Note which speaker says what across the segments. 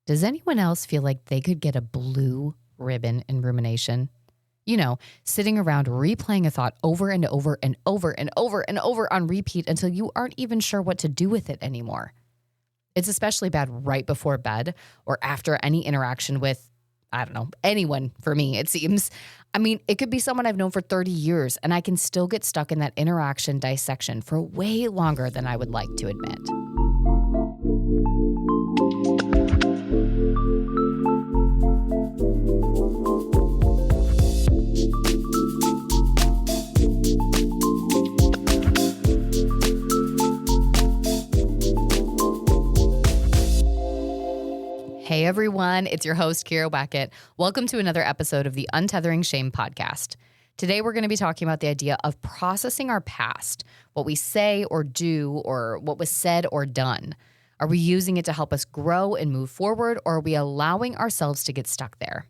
Speaker 1: Does anyone else feel like they could get a blue ribbon in rumination? You know, sitting around replaying a thought over and over and over and over and over on repeat until you aren't even sure what to do with it anymore. It's especially bad right before bed or after any interaction with, I don't know, anyone for me, it seems. I mean, it could be someone I've known for 30 years and I can still get stuck in that interaction dissection for way longer than I would like to admit. Hey everyone, it's your host, Kira Wackett. Welcome to another episode of the Untethering Shame podcast. Today we're going to be talking about the idea of processing our past, what we say or do, or what was said or done. Are we using it to help us grow and move forward, or are we allowing ourselves to get stuck there?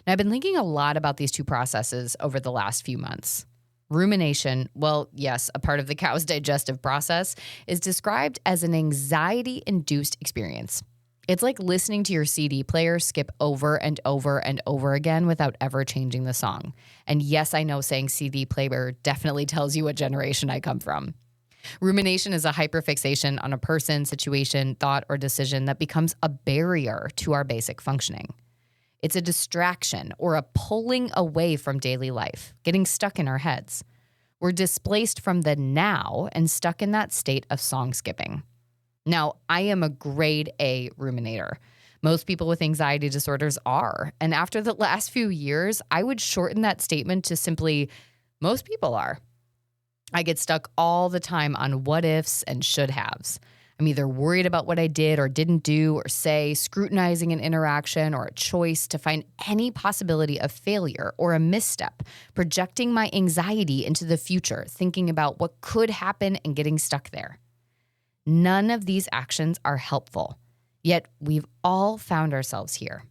Speaker 1: Now, I've been thinking a lot about these two processes over the last few months. Rumination, well, yes, a part of the cow's digestive process, is described as an anxiety-induced experience. It's like listening to your CD player skip over and over and over again without ever changing the song. And yes, I know saying CD player definitely tells you what generation I come from. Rumination is a hyperfixation on a person, situation, thought, or decision that becomes a barrier to our basic functioning. It's a distraction or a pulling away from daily life, getting stuck in our heads. We're displaced from the now and stuck in that state of song skipping. Now, I am a grade A ruminator. Most people with anxiety disorders are. And after the last few years, I would shorten that statement to simply, most people are. I get stuck all the time on what ifs and should haves. I'm either worried about what I did or didn't do or say, scrutinizing an interaction or a choice to find any possibility of failure or a misstep, projecting my anxiety into the future, thinking about what could happen and getting stuck there. None of these actions are helpful, yet we've all found ourselves here.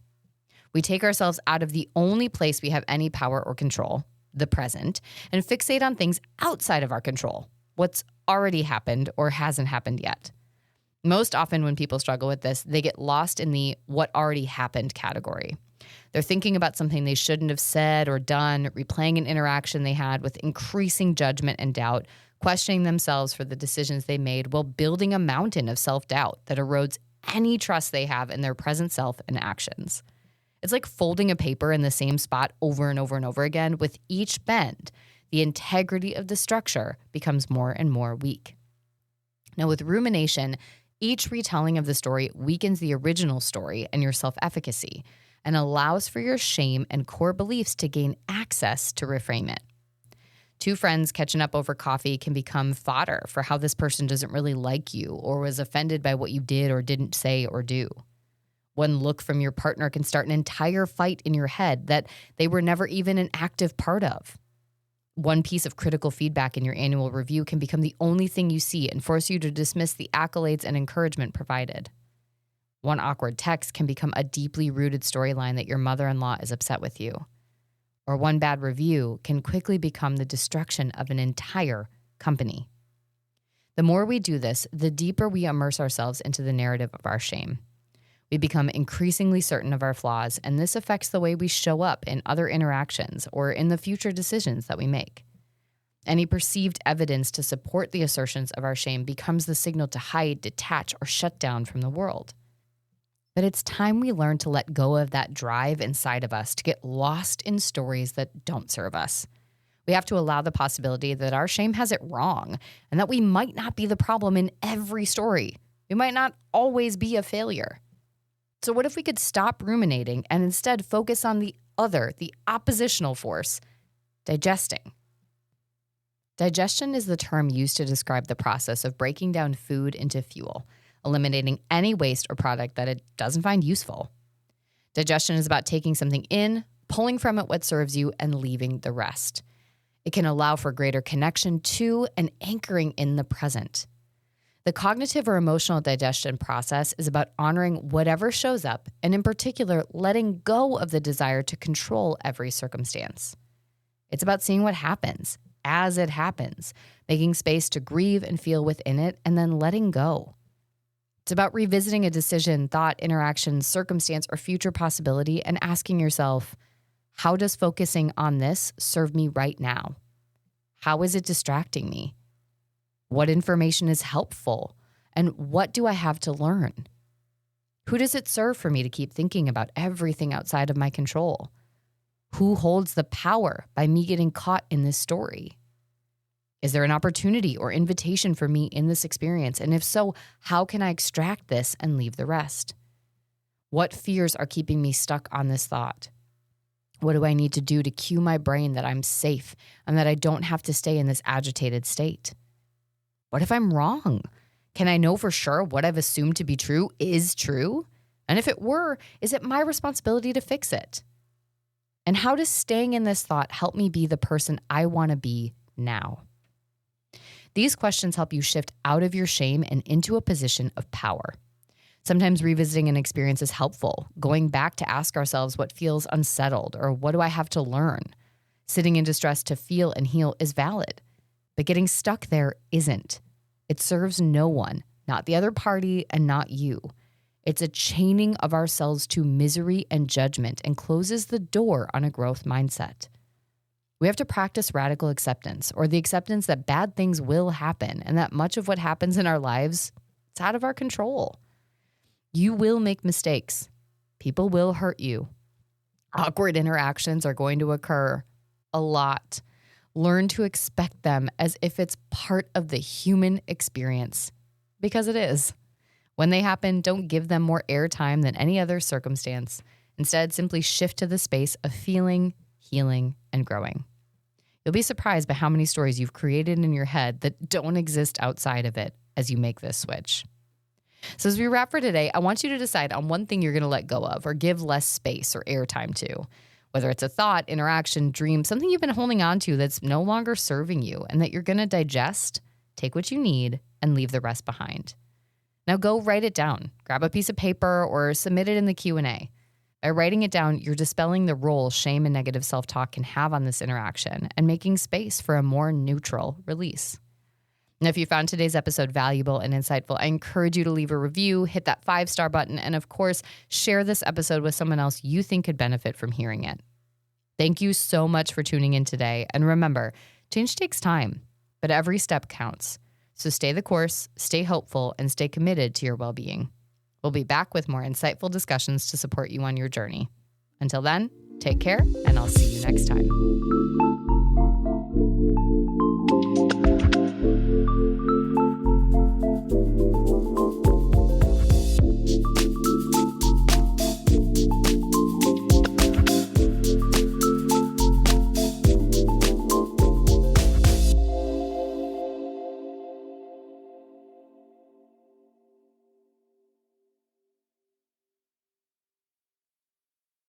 Speaker 1: We take ourselves out of the only place we have any power or control, the present, and fixate on things outside of our control, what's already happened or hasn't happened yet. Most often when people struggle with this, they get lost in the what already happened category. They're thinking about something they shouldn't have said or done, replaying an interaction they had with increasing judgment and doubt, questioning themselves for the decisions they made while building a mountain of self-doubt that erodes any trust they have in their present self and actions. It's like folding a paper in the same spot over and over and over again. With each bend, the integrity of the structure becomes more and more weak. Now, with rumination, each retelling of the story weakens the original story and your self-efficacy and allows for your shame and core beliefs to gain access to reframe it. Two friends catching up over coffee can become fodder for how this person doesn't really like you or was offended by what you did or didn't say or do. One look from your partner can start an entire fight in your head that they were never even an active part of. One piece of critical feedback in your annual review can become the only thing you see and force you to dismiss the accolades and encouragement provided. One awkward text can become a deeply rooted storyline that your mother-in-law is upset with you. Or one bad review can quickly become the destruction of an entire company. The more we do this, the deeper we immerse ourselves into the narrative of our shame. We become increasingly certain of our flaws, and this affects the way we show up in other interactions or in the future decisions that we make. Any perceived evidence to support the assertions of our shame becomes the signal to hide, detach, or shut down from the world. But it's time we learn to let go of that drive inside of us to get lost in stories that don't serve us. We have to allow the possibility that our shame has it wrong and that we might not be the problem in every story. We might not always be a failure. So what if we could stop ruminating and instead focus on the other, the oppositional force, digesting? Digestion is the term used to describe the process of breaking down food into fuel, eliminating any waste or product that it doesn't find useful. Digestion is about taking something in, pulling from it what serves you, and leaving the rest. It can allow for greater connection to and anchoring in the present. The cognitive or emotional digestion process is about honoring whatever shows up, and in particular, letting go of the desire to control every circumstance. It's about seeing what happens as it happens, making space to grieve and feel within it, and then letting go. It's about revisiting a decision, thought, interaction, circumstance, or future possibility and asking yourself, how does focusing on this serve me right now? How is it distracting me? What information is helpful? And what do I have to learn? Who does it serve for me to keep thinking about everything outside of my control? Who holds the power by me getting caught in this story? Is there an opportunity or invitation for me in this experience? And if so, how can I extract this and leave the rest? What fears are keeping me stuck on this thought? What do I need to do to cue my brain that I'm safe and that I don't have to stay in this agitated state? What if I'm wrong? Can I know for sure what I've assumed to be true is true? And if it were, is it my responsibility to fix it? And how does staying in this thought help me be the person I want to be now? These questions help you shift out of your shame and into a position of power. Sometimes revisiting an experience is helpful, going back to ask ourselves what feels unsettled or what do I have to learn. Sitting in distress to feel and heal is valid, but getting stuck there isn't. It serves no one, not the other party and not you. It's a chaining of ourselves to misery and judgment and closes the door on a growth mindset. We have to practice radical acceptance, or the acceptance that bad things will happen and that much of what happens in our lives, it's out of our control. You will make mistakes. People will hurt you. Awkward interactions are going to occur a lot. Learn to expect them as if it's part of the human experience, because it is. When they happen, don't give them more airtime than any other circumstance. Instead, simply shift to the space of feeling, healing, and growing. You'll be surprised by how many stories you've created in your head that don't exist outside of it as you make this switch. So as we wrap for today, I want you to decide on one thing you're going to let go of or give less space or airtime to. Whether it's a thought, interaction, dream, something you've been holding on to that's no longer serving you and that you're going to digest, take what you need, and leave the rest behind. Now go write it down. Grab a piece of paper or submit it in the Q&A. By writing it down, you're dispelling the role shame and negative self-talk can have on this interaction and making space for a more neutral release. And if you found today's episode valuable and insightful, I encourage you to leave a review, hit that 5-star button, and of course, share this episode with someone else you think could benefit from hearing it. Thank you so much for tuning in today. And remember, change takes time, but every step counts. So stay the course, stay hopeful, and stay committed to your well-being. We'll be back with more insightful discussions to support you on your journey. Until then, take care, and I'll see you next time.